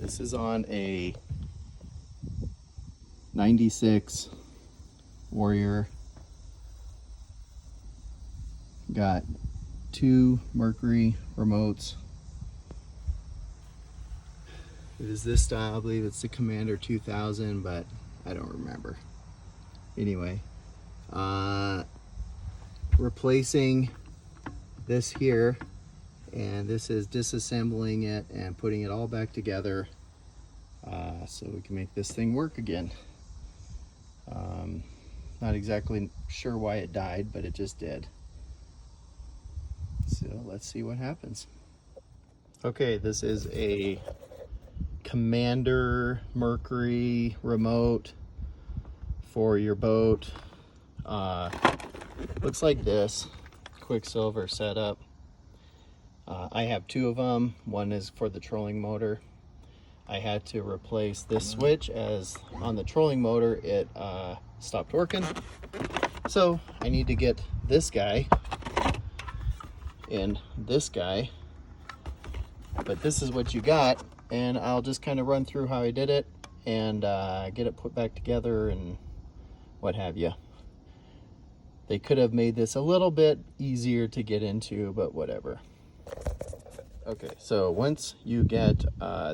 This is on a 96 Warrior. Got 2 Mercury remotes. It is this style, I believe it's the Commander 2000, but I don't remember. Anyway, replacing this here, and this is disassembling it and putting it all back together so we can make this thing work again. Not exactly sure why it died, but it just did. So let's see what happens. Okay, this is a Commander Mercury remote for your boat. Looks like this Quicksilver setup. I have 2 of them. One is for the trolling motor. I had to replace this switch as on the trolling motor it stopped working. So I need to get this guy and this guy, but this is what you got, and I'll just kind of run through how I did it and get it put back together and what have you. They could have made this a little bit easier to get into, but whatever. Okay, so once you get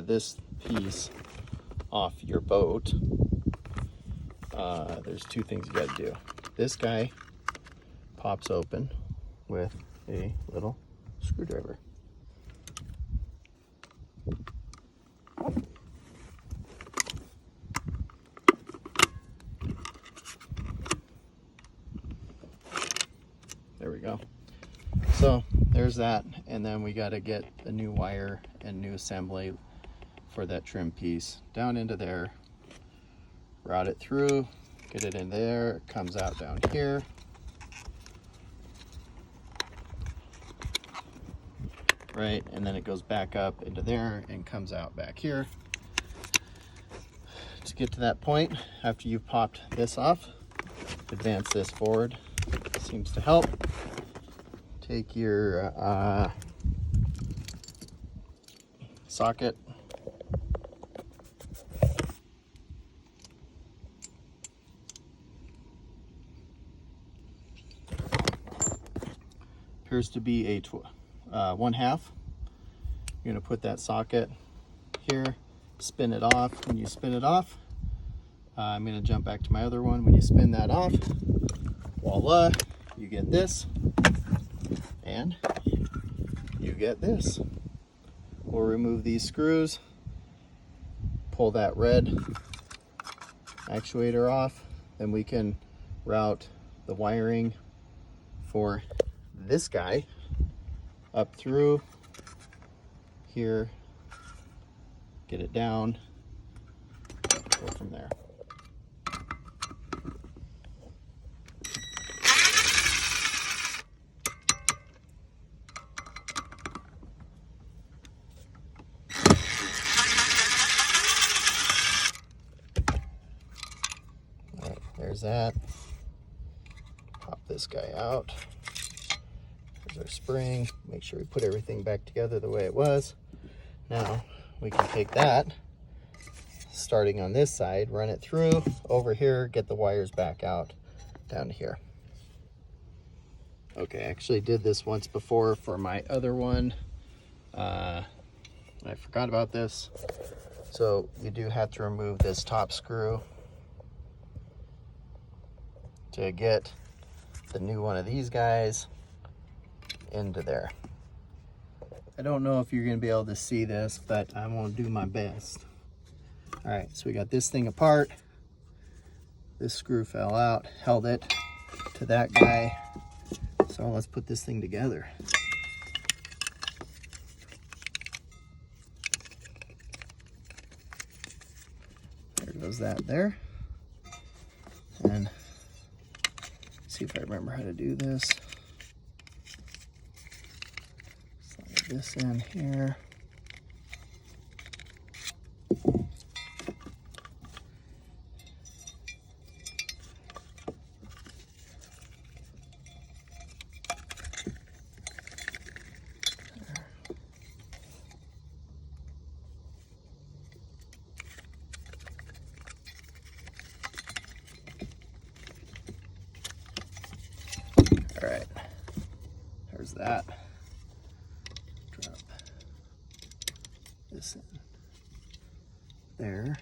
this piece off your boat, there's 2 things you got to do. This guy pops open with a little screwdriver. There we go. So there's that, and then we got to get the new wire and new assembly for that trim piece down into there, route it through, get it in there, it comes out down here. Right, and then it goes back up into there and comes out back here. To get to that point, after you've popped this off, advance this forward. Seems to help. Take your socket, appears to be a 1/2. You're going to put that socket here, spin it off. When you spin it off, I'm going to jump back to my other one. When you spin that off, voila, you get this, and you get this. We'll remove these screws, pull that red actuator off, then we can route the wiring for this guy up through here, get it down, go from there. All right, there's that. Pop this guy out. There's our spring. Make sure we put everything back together the way it was. Now we can take that, starting on this side, run it through over here, get the wires back out down to here. Okay, I actually did this once before for my other one. I forgot about this. So you do have to remove this top screw to get the new one of these guys into there. I don't know if you're going to be able to see this, but I'm going to do my best. All right, so we got this thing apart. This screw fell out, held it to that guy. So let's put this thing together. There goes that there. And see if I remember how to do this. Slide this in here. that. Drop this in there.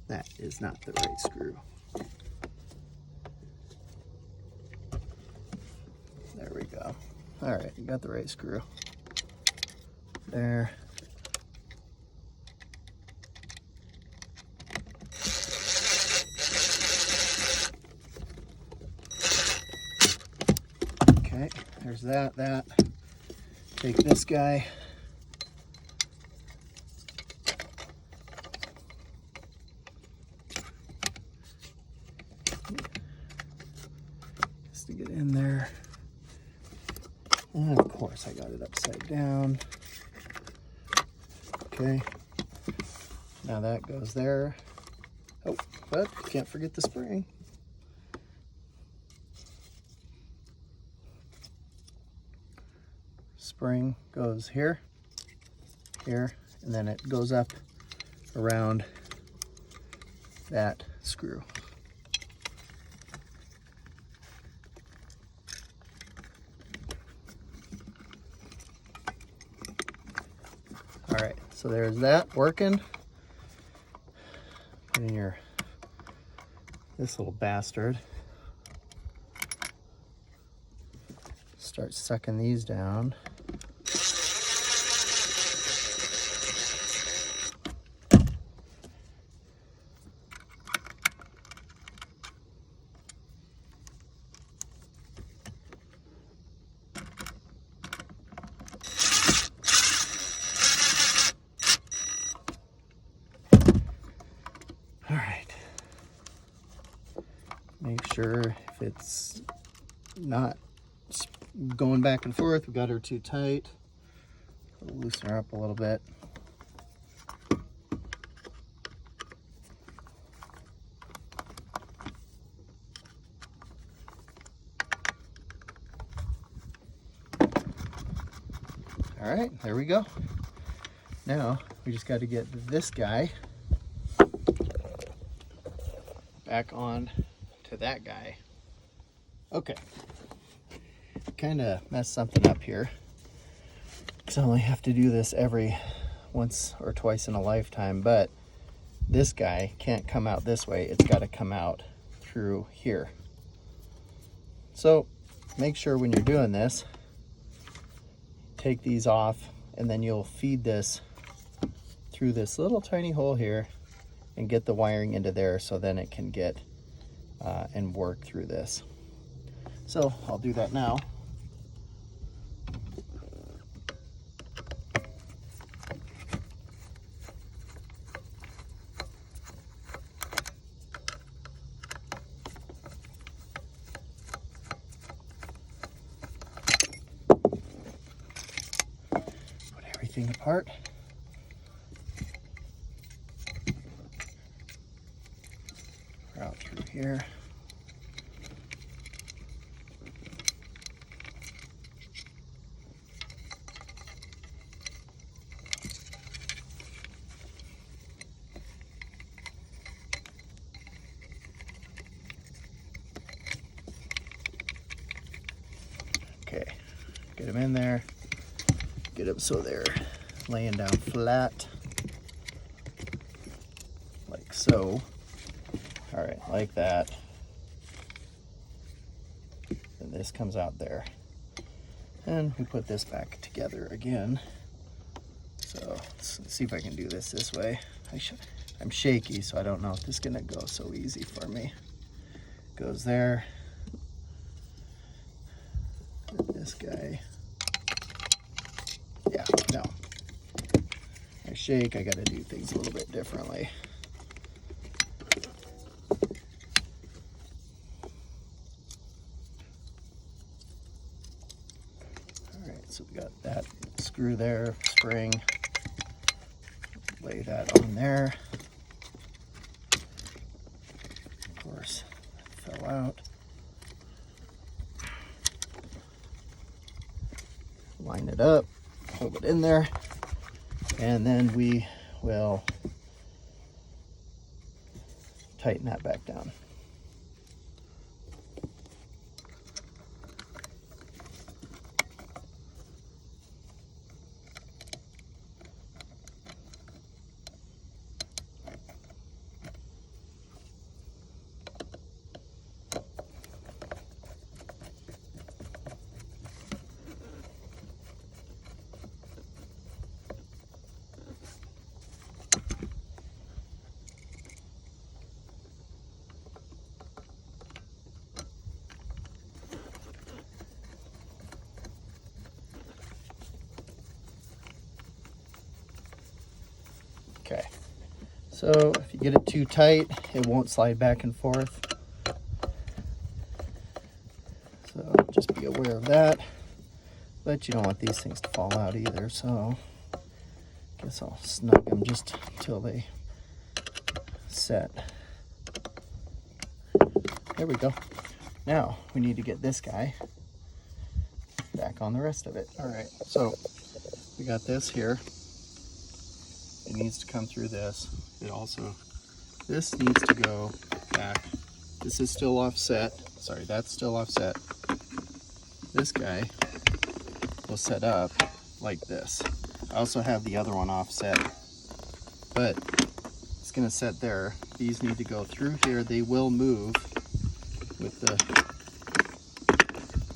That is not the right screw. There we go. All right, you got the right screw. There. Okay, there's that. Take this guy. Just to get in there. And of course I got it upside down. Okay. Now that goes there. Oh, but can't forget the spring. Spring goes here, here, and then it goes up around that screw. All right, so there's that working. Put in this little bastard. Start sucking these down. All right. Make sure if it's not going back and forth, we got her too tight. We'll loosen her up a little bit. All right, there we go. Now we just got to get this guy back on to that guy. Okay. Kind of messed something up here because I only have to do this every once or twice in a lifetime, but this guy can't come out this way. It's got to come out through here. So make sure when you're doing this, take these off, and then you'll feed this through this little tiny hole here and get the wiring into there so then it can get and work through this. So I'll do that now. Put everything apart. Out through here. Okay, get them in there, get them so they're laying down flat, like so. All right, like that. And this comes out there. And we put this back together again. So let's see if I can do this way. I'm shaky, so I don't know if this is gonna go so easy for me. Goes there. This guy. Yeah, no. I shake, I gotta do things a little bit differently. So we got that screw there, spring, lay that on there. Of course, it fell out. Line it up, hold it in there, and then we will tighten that back down. Okay, so if you get it too tight, it won't slide back and forth. So just be aware of that. But you don't want these things to fall out either, so I guess I'll snug them just till they set. There we go. Now we need to get this guy back on the rest of it. All right, so we got this here. It needs to come through this. This needs to go back. This is still offset. Sorry, that's still offset. This guy will set up like this. I also have the other one offset, but it's gonna set there. These need to go through here. They will move with the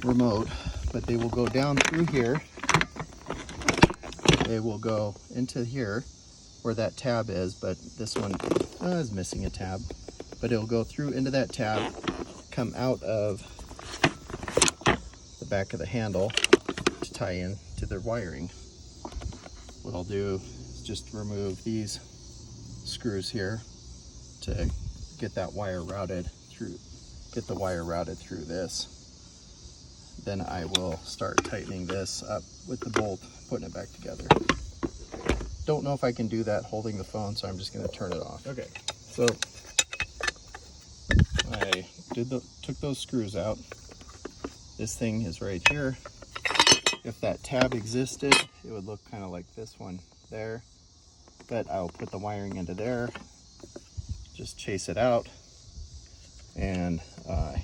remote, but they will go down through here. They will go into here where that tab is, but this one is missing a tab. But it'll go through into that tab, come out of the back of the handle to tie in to their wiring. What I'll do is just remove these screws here to get that wire routed through, get the wire routed through this. Then I will start tightening this up with the bolt, putting it back together. Don't know if I can do that holding the phone, so I'm just going to turn it off. Okay, so I took those screws out. This thing is right here. If that tab existed, it would look kind of like this one there, but I'll put the wiring into there, just chase it out, and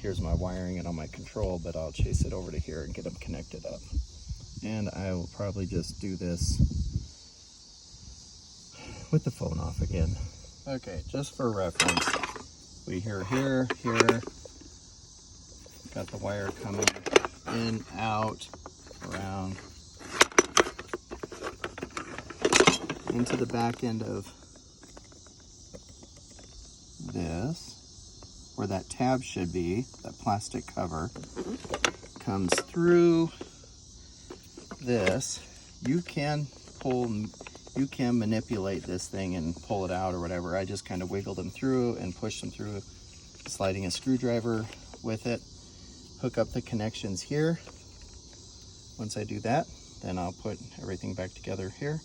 here's my wiring and all my control, but I'll chase it over to here and get them connected up. And I will probably just do this with the phone off again. Okay, just for reference, we hear here, got the wire coming in, out, around, into the back end of this, where that tab should be, that plastic cover, comes through this. You can manipulate this thing and pull it out or whatever. I just kind of wiggle them through and push them through, sliding a screwdriver with it. Hook up the connections here. Once I do that, then I'll put everything back together here,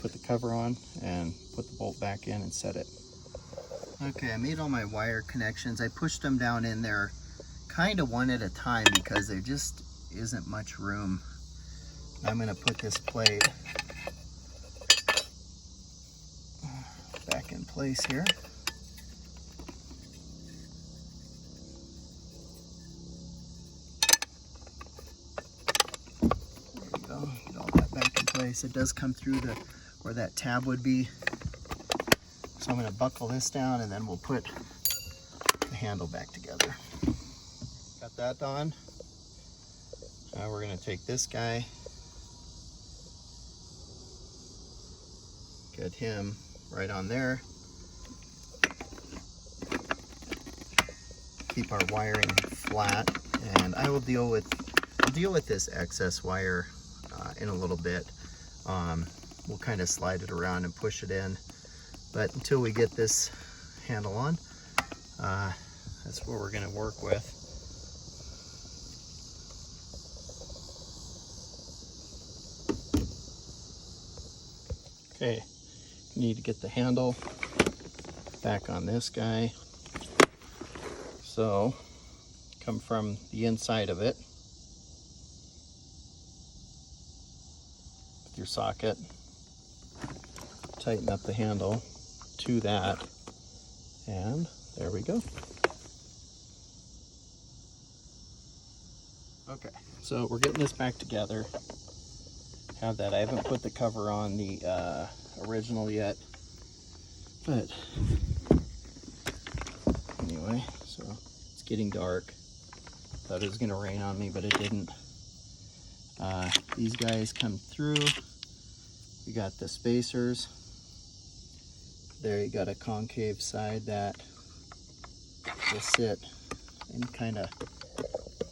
put the cover on, and put the bolt back in and set it. Okay, I made all my wire connections. I pushed them down in there kind of one at a time because there just isn't much room. I'm going to put this plate back in place here. There we go, get all that back in place. It does come through where that tab would be. So I'm going to buckle this down and then we'll put the handle back together. Got that on. Now we're going to take this guy, get him right on there. Keep our wiring flat, and I will deal with this excess wire in a little bit. We'll kind of slide it around and push it in, but until we get this handle on, that's what we're going to work with. Okay, need to get the handle back on this guy. So come from the inside of it with your socket, tighten up the handle to that, and there we go. Okay, so we're getting this back together. Have that. I haven't put the cover on the original yet, but anyway, so it's getting dark. Thought it was gonna rain on me, but it didn't. These guys come through. We got the spacers. There you got a concave side that will sit and kind of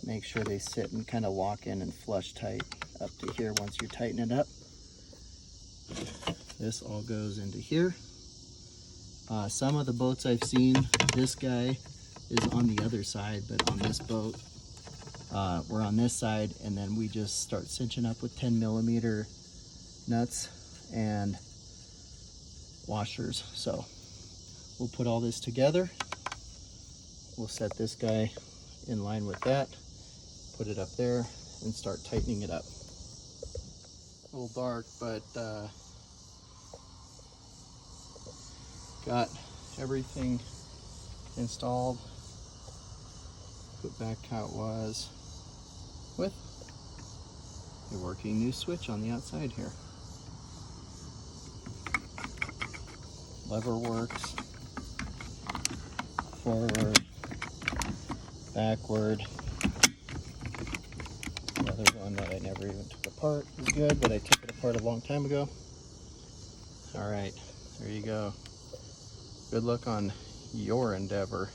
make sure they sit and kind of lock in and flush tight up to here once you tighten it up. This all goes into here. Some of the boats I've seen, this guy is on the other side, but on this boat, we're on this side, and then we just start cinching up with 10mm nuts and washers. So we'll put all this together. We'll set this guy in line with that, put it up there, and start tightening it up. A little dark, but got everything installed, put back how it was with a working new switch on the outside here. Lever works, forward, backward. The other one that I never even took apart is good, but I took it apart a long time ago. All right, there you go. Good luck on your endeavor.